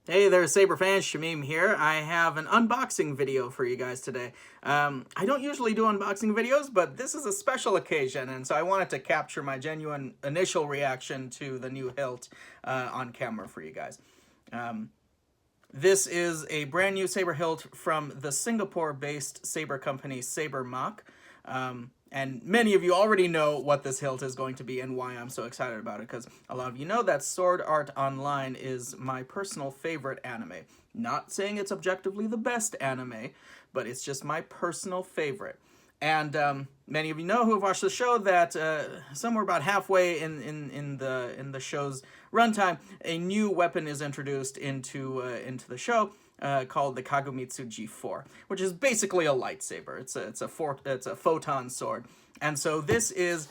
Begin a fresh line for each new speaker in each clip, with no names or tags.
Hey there, Saber fans, Shamim here. I have an unboxing video for you guys today. I don't usually do unboxing videos, but this is a special occasion, and so I wanted to capture my genuine initial reaction to the new hilt on camera for you guys. This is a brand new saber hilt from the Singapore-based saber company SaberMach. And many of you already know what this hilt is going to be and why I'm so excited about it, because a lot of you know that Sword Art Online is my personal favorite anime. Not saying it's objectively the best anime, but it's just my personal favorite. And many of you know who have watched the show that somewhere about halfway in the show's runtime, a new weapon is introduced into the show called the Kagemitsu G4, which is basically a lightsaber. It's a photon sword, and so this is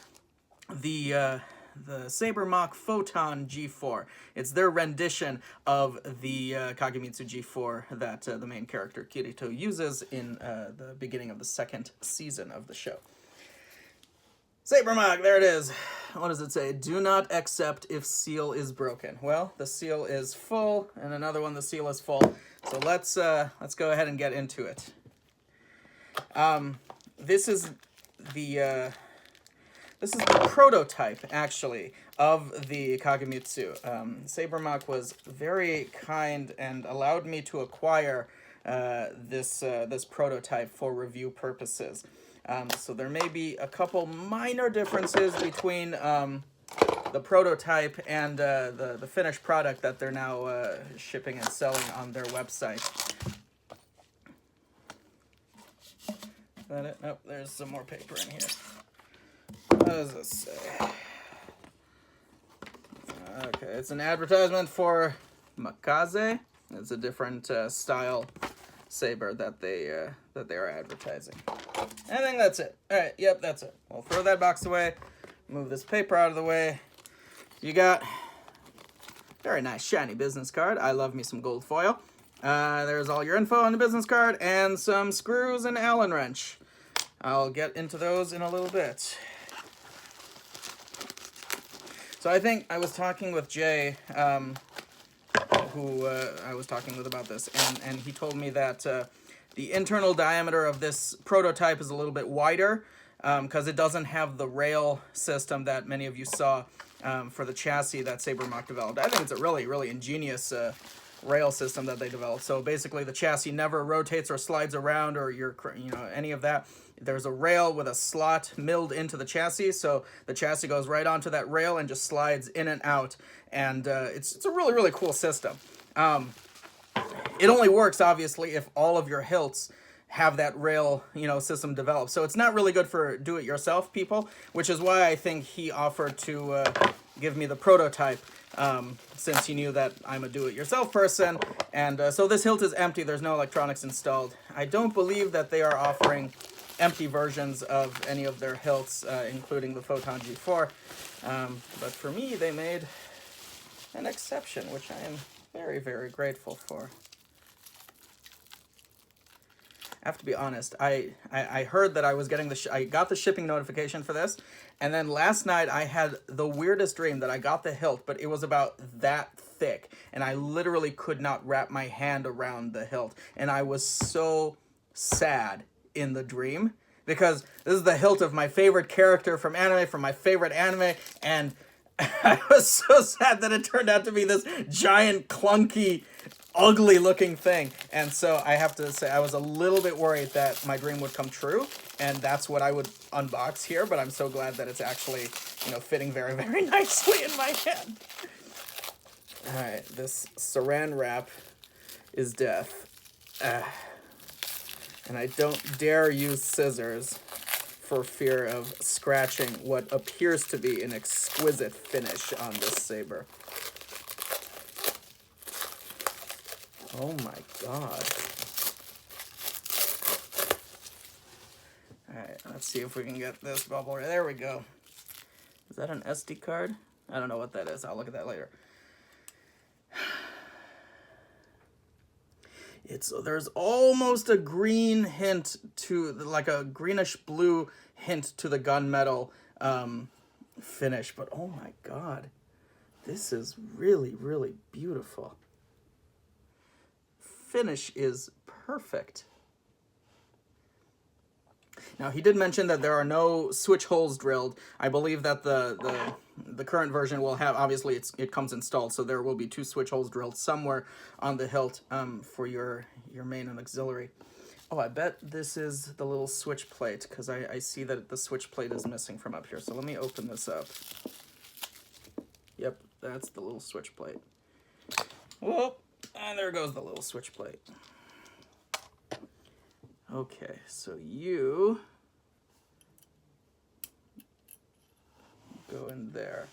the SaberMach Photon G4. It's their rendition of the Kagemitsu G4 that the main character Kirito uses in the beginning of the second season of the show. SaberMach, there it is. What does it say? Do not accept if seal is broken. Well, the seal is full, and another one, the seal is full. So let's go ahead and get into it. This is the prototype, actually, of the Kagemitsu. SaberMach was very kind and allowed me to acquire this prototype for review purposes. So there may be a couple minor differences between the prototype and the finished product that they're now shipping and selling on their website. Is that it? Nope, there's some more paper in here. What does this say? Okay, it's an advertisement for Makaze. It's a different style saber that they are advertising. I think that's it. All right, yep, that's it. We'll throw that box away. Move this paper out of the way. You got very nice shiny business card. I love me some gold foil. There's all your info on the business card and some screws and Allen wrench. I'll get into those in a little bit. So I think I was talking with Jay, who I was talking with about this, and he told me that the internal diameter of this prototype is a little bit wider because it doesn't have the rail system that many of you saw for the chassis that SaberMach developed. I think it's a really, really ingenious rail system that they developed. So basically the chassis never rotates or slides around or any of that. There's a rail with a slot milled into the chassis, so the chassis goes right onto that rail and just slides in and out, and it's a really, really cool system. It only works, obviously, if all of your hilts have that rail, system developed. So it's not really good for do-it-yourself people, which is why I think he offered to give me the prototype, since he knew that I'm a do-it-yourself person. And so this hilt is empty. There's no electronics installed. I don't believe that they are offering empty versions of any of their hilts, including the Photon G4. But for me, they made an exception, which I am very, very grateful for. I have to be honest, I heard that I was getting I got the shipping notification for this, and then last night I had the weirdest dream that I got the hilt, but it was about that thick, and I literally could not wrap my hand around the hilt, and I was so sad in the dream, because this is the hilt of my favorite character from my favorite anime, and I was so sad that it turned out to be this giant, clunky, ugly looking thing. And so I have to say I was a little bit worried that my dream would come true, and that's what I would unbox here, but I'm so glad that it's actually, fitting very, very nicely in my hand. Alright, this saran wrap is death. And I don't dare use scissors for fear of scratching what appears to be an exquisite finish on this saber. Oh my god. Alright, let's see if we can get this bubble. There we go. Is that an SD card? I don't know what that is. I'll look at that later. There's almost a green hint to, like a greenish blue hint to the gunmetal finish, but oh my god, this is really, really beautiful. finish is perfect. Now, he did mention that there are no switch holes drilled. I believe that the current version will have, obviously it comes installed, so there will be 2 switch holes drilled somewhere on the hilt for your main and auxiliary. Oh, I bet this is the little switch plate, because I see that the switch plate is missing from up here. So let me open this up. Yep, that's the little switch plate. Whoop, and there goes the little switch plate. Okay, so you go in there.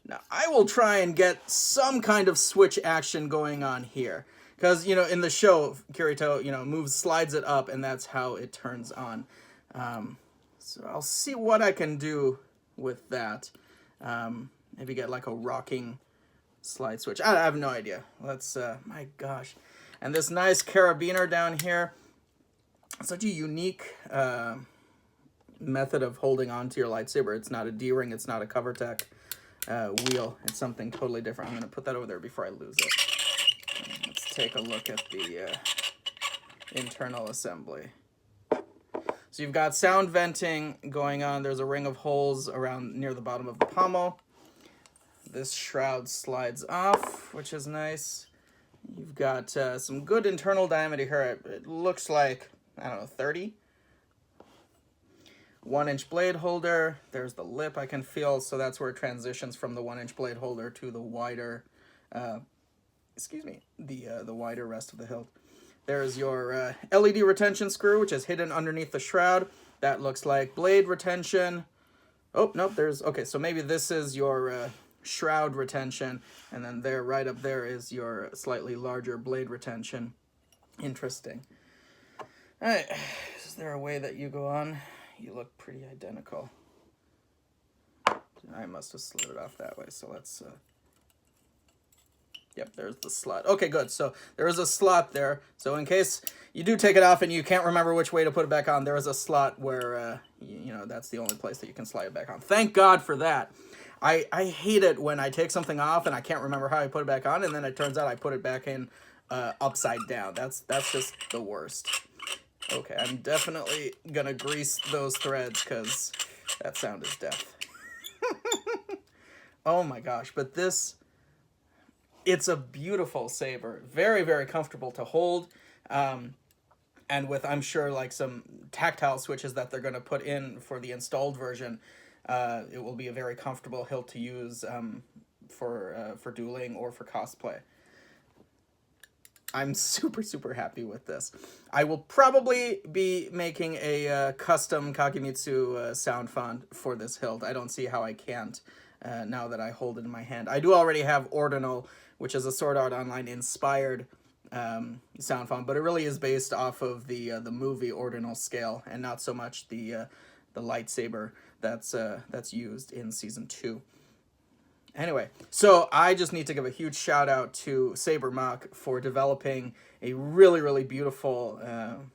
Now, I will try and get some kind of switch action going on here. Because, in the show, Kirito, slides it up, and that's how it turns on. So I'll see what I can do with that. Maybe get like a rocking slide switch. I have no idea. Let's, my gosh. And this nice carabiner down here. Such a unique method of holding on to your lightsaber. It's not a D-ring. It's not a CoverTech wheel. It's something totally different. I'm going to put that over there before I lose it. Let's take a look at the internal assembly. So you've got sound venting going on. There's a ring of holes around near the bottom of the pommel. This shroud slides off, which is nice. You've got some good internal diameter here. It looks like, I don't know, 30. 1-inch blade holder. There's the lip I can feel, so that's where it transitions from the 1-inch blade holder to the wider, the wider rest of the hilt. There's your LED retention screw, which is hidden underneath the shroud. That looks like blade retention. Oh, nope, okay, so maybe this is your shroud retention, and then there, right up there, is your slightly larger blade retention. Interesting. All right, is there a way that you go on? You look pretty identical. I must have slid it off that way, so let's... Yep, there's the slot. Okay, good. So there is a slot there. So in case you do take it off and you can't remember which way to put it back on, there is a slot where, that's the only place that you can slide it back on. Thank God for that. I hate it when I take something off and I can't remember how I put it back on, and then it turns out I put it back in upside down. That's just the worst. Okay, I'm definitely going to grease those threads because that sound is death. Oh my gosh, but this... It's a beautiful saber, very, very comfortable to hold, and with, I'm sure, like some tactile switches that they're going to put in for the installed version, it will be a very comfortable hilt to use for dueling or for cosplay. I'm super, super happy with this. I will probably be making a custom Kagemitsu sound font for this hilt. I don't see how I can't now that I hold it in my hand. I do already have Ordinal, which is a Sword Art Online inspired sound font, but it really is based off of the movie Ordinal scale, and not so much the lightsaber that's used in season 2. Anyway, so I just need to give a huge shout out to SaberMach for developing a really, really beautiful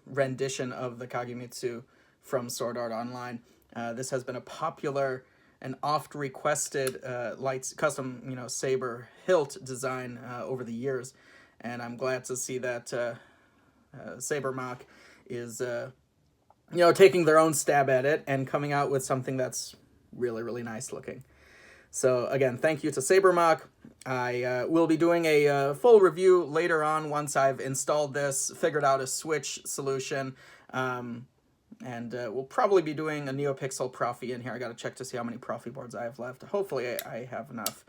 rendition of the Kagemitsu from Sword Art Online. This has been a popular and oft requested custom saber hilt design over the years, and I'm glad to see that SaberMach is taking their own stab at it and coming out with something that's really, really nice looking. So again, thank you to SaberMach. I will be doing a full review later on once I've installed this, figured out a switch solution, and we'll probably be doing a NeoPixel Profi in here. I got to check to see how many Profi boards I have left. Hopefully I have enough,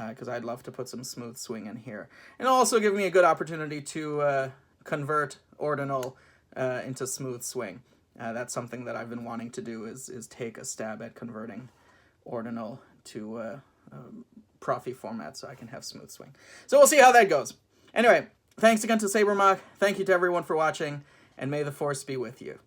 because I'd love to put some smooth swing in here. And it'll also give me a good opportunity to convert Ordinal into smooth swing. That's something that I've been wanting to do, is take a stab at converting Ordinal to Profi format so I can have smooth swing. So we'll see how that goes. Anyway, thanks again to SaberMach. Thank you to everyone for watching, and may the Force be with you.